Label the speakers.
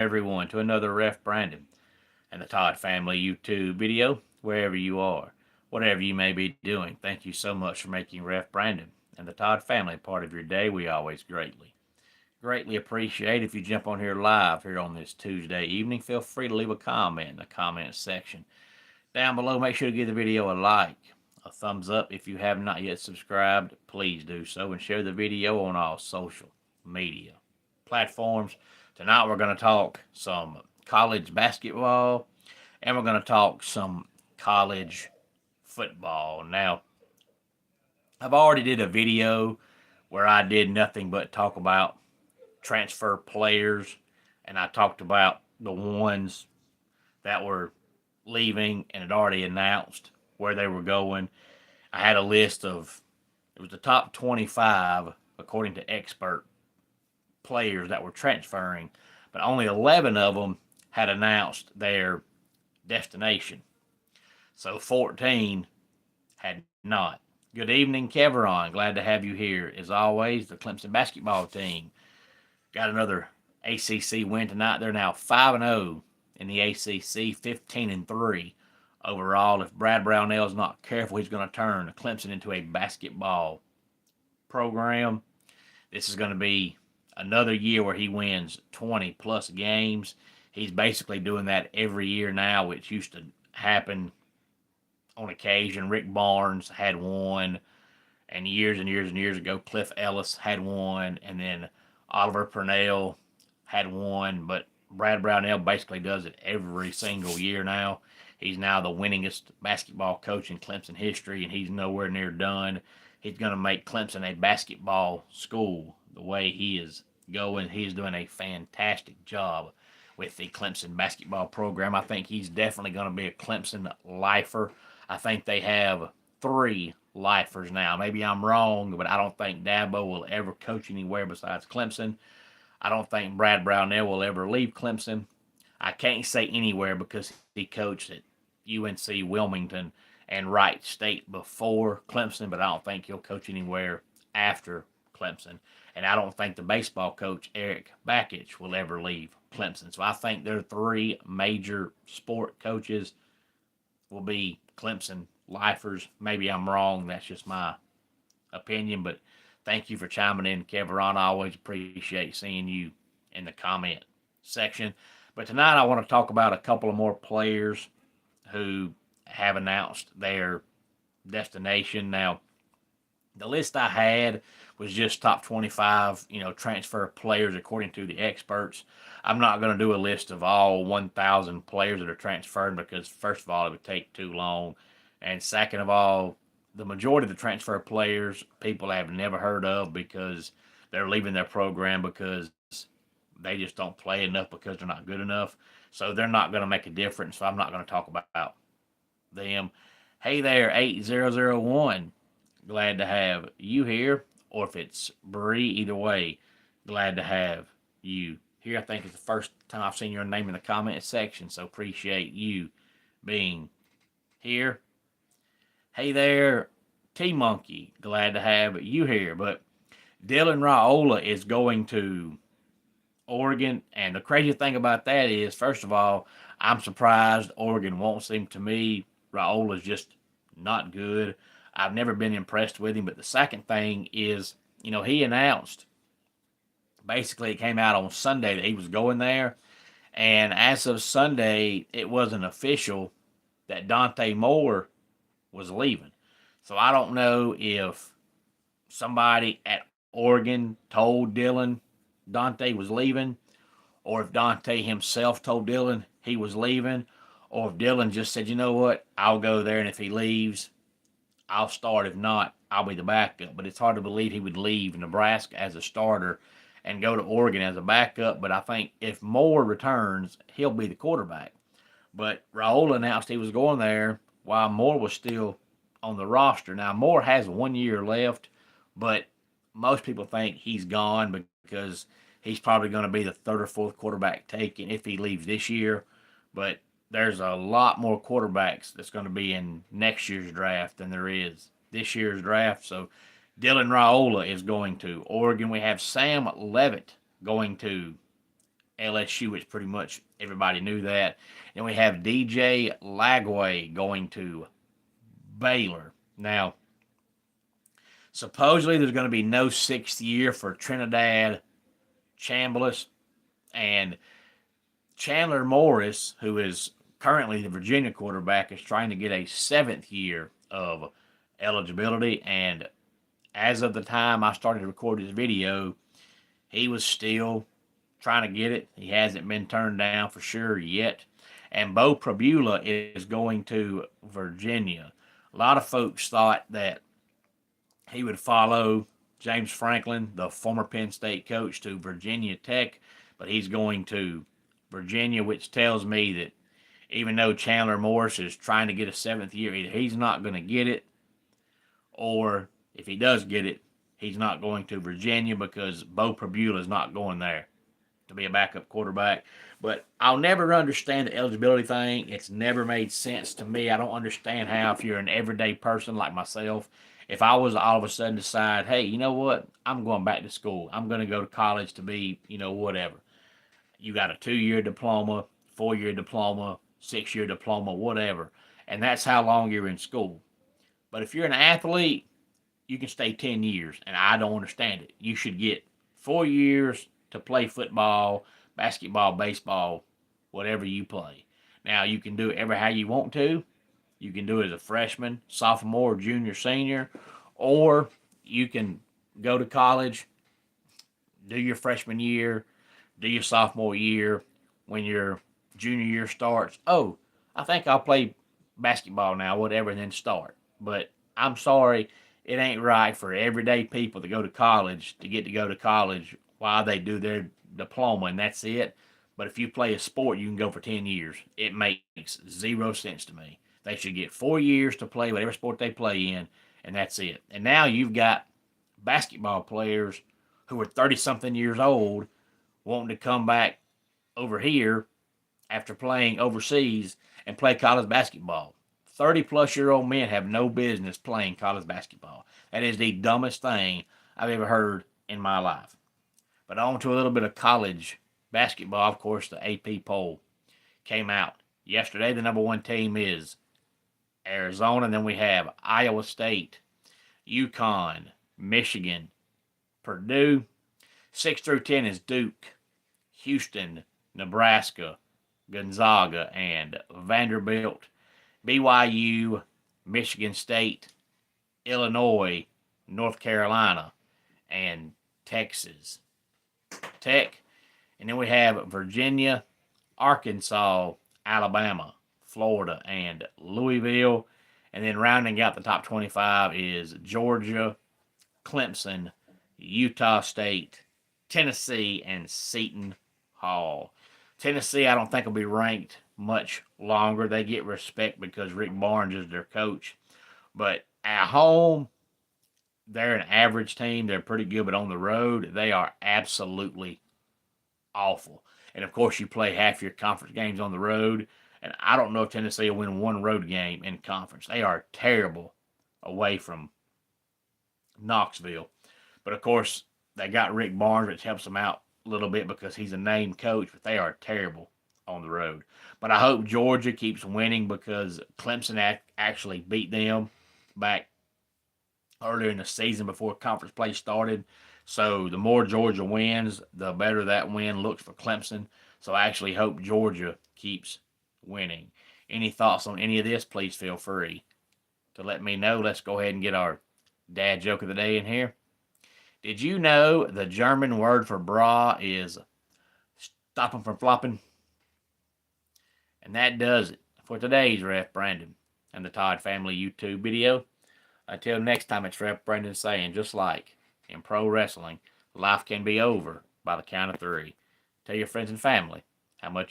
Speaker 1: everyone to another Ref Brandon and the Todd Family YouTube video, wherever you are, whatever you may be doing. Thank you so much for making Ref Brandon and the Todd Family part of your day. We always greatly appreciate if you jump on here live here on this Tuesday evening. Feel free to leave a comment in the comment section down below. Make sure to give the video a like, a thumbs up. If you have not yet subscribed, please do so and share the video on all social media platforms. Tonight we're going to talk some college basketball and we're going to talk some college football. Now, I've already did a video where I did nothing but talk about transfer players, and I talked about the ones that were leaving and had already announced where they were going. I had a list of, it was the top 25 according to expert players that were transferring, but only 11 of them had announced their destination. So 14 had not. Good evening, Keveron. Glad to have you here. As always, the Clemson basketball team got another ACC win tonight. They're now 5-0 in the ACC, 15-3 overall. If Brad Brownell is not careful, he's going to turn Clemson into a basketball program. This is going to be another year where he wins 20 plus games. He's basically doing that every year now, which used to happen on occasion. Rick Barnes had one, and years ago, Cliff Ellis had one, and then Oliver Purnell had one, but Brad Brownell basically does it every single year now. He's now the winningest basketball coach in Clemson history, and he's nowhere near done. He's going to make Clemson a basketball school the way he is going. He's doing a fantastic job with the Clemson basketball program. I think he's definitely going to be a Clemson lifer. I think they have 3 lifers now. Maybe I'm wrong, but I don't think Dabo will ever coach anywhere besides Clemson. I don't think Brad Brownell will ever leave Clemson. I can't say anywhere because he coached at UNC Wilmington and Wright State before Clemson, but I don't think he'll coach anywhere after Clemson. And I don't think the baseball coach, Eric Bakich, will ever leave Clemson. So I think their 3 major sport coaches will be Clemson lifers. Maybe I'm wrong. That's just my opinion, but thank you for chiming in, Keveron. I always appreciate seeing you in the comment section. But tonight I want to talk about a couple of more players who have announced their destination. Now, the list I had was just top 25, transfer players according to the experts. I'm not going to do a list of all 1,000 players that are transferred because, first of all, it would take too long. And second of all, the majority of the transfer players people have never heard of because they're leaving their program because they just don't play enough because they're not good enough. So they're not going to make a difference. So I'm not going to talk about them. Hey there, 8001. Glad to have you here. Or if it's Bree, either way, glad to have you here. I think it's the first time I've seen your name in the comment section. So appreciate you being here. Hey there, T-Monkey. Glad to have you here. But Dylan Raiola is going to Oregon. And the crazy thing about that is, first of all, I'm surprised Oregon won't seem to me. Raiola's just not good. I've never been impressed with him. But the second thing is, he announced, basically it came out on Sunday that he was going there. And as of Sunday, it wasn't official that Dante Moore was leaving. So I don't know if somebody at Oregon told Dylan Dante was leaving, or if Dante himself told Dylan he was leaving, or if Dylan just said, you know what, I'll go there, and if he leaves, I'll start. If not, I'll be the backup. But it's hard to believe he would leave Nebraska as a starter and go to Oregon as a backup. But I think if Moore returns, he'll be the quarterback. But Raiola announced he was going there while Moore was still on the roster. Now, Moore has 1 year left, but most people think he's gone because he's probably going to be the 3rd or 4th quarterback taken if he leaves this year. But there's a lot more quarterbacks that's going to be in next year's draft than there is this year's draft. So Dylan Raiola is going to Oregon. We have Sam Levitt going to LSU, which pretty much everybody knew that. And we have DJ Lagway going to Baylor. Now, supposedly there's going to be no 6th year for Trinidad Chambliss, and Chandler Morris, who is currently the Virginia quarterback, is trying to get a 7th year of eligibility. And as of the time I started to record this video, he was still trying to get it. He hasn't been turned down for sure yet. And Bo Prabula is going to Virginia. A lot of folks thought that he would follow James Franklin, the former Penn State coach, to Virginia Tech, but he's going to Virginia, which tells me that even though Chandler Morris is trying to get a 7th year, either he's not going to get it, or if he does get it, he's not going to Virginia because Bo Prabula is not going there to be a backup quarterback. But I'll never understand the eligibility thing. It's never made sense to me. I don't understand how, if you're an everyday person like myself, if I was all of a sudden decide, hey, you know what, I'm going back to school. I'm going to go to college to be, whatever. You got a 2-year diploma, 4-year diploma, 6-year diploma, whatever. And that's how long you're in school. But if you're an athlete, you can stay 10 years, and I don't understand it. You should get 4 years to play football, basketball, baseball, whatever you play. Now, you can do it ever how you want to. You can do it as a freshman, sophomore, junior, senior, or you can go to college, do your freshman year, do your sophomore year. When your junior year starts, oh, I think I'll play basketball now, whatever, and then start. But I'm sorry, it ain't right for everyday people to go to college to get to go to college while they do their diploma, and that's it. But if you play a sport, you can go for 10 years. It makes zero sense to me. They should get 4 years to play whatever sport they play in, and that's it. And now you've got basketball players who are 30-something years old wanting to come back over here after playing overseas and play college basketball. 30-plus-year-old men have no business playing college basketball. That is the dumbest thing I've ever heard in my life. But on to a little bit of college basketball. Of course, the AP poll came out yesterday. The number 1 team is Arizona. And then we have Iowa State, UConn, Michigan, Purdue. 6 through 10 is Duke, Houston, Nebraska, Gonzaga, and Vanderbilt. BYU, Michigan State, Illinois, North Carolina, and Texas Tech. And then we have Virginia, Arkansas, Alabama, Florida, and Louisville. And then rounding out the top 25 is Georgia, Clemson, Utah State, Tennessee, and Seton Hall. Tennessee, I don't think will be ranked much longer. They get respect because Rick Barnes is their coach. But at home, they're an average team. They're pretty good, but on the road, they are absolutely awful. And, of course, you play half your conference games on the road, and I don't know if Tennessee will win one road game in conference. They are terrible away from Knoxville. But, of course, they got Rick Barnes, which helps them out a little bit because he's a named coach, but they are terrible on the road. But I hope Georgia keeps winning because Clemson actually beat them back earlier in the season before conference play started. So the more Georgia wins, the better that win looks for Clemson. So I actually hope Georgia keeps winning. Any thoughts on any of this, please feel free to let me know. Let's go ahead and get our dad joke of the day in here. Did you know the German word for bra is stopping from flopping? And that does it for today's Ref Brandon and the Todd Family YouTube video. Until next time, it's Ref Brandon saying, just like in pro wrestling, life can be over by the count of 3. Tell your friends and family how much you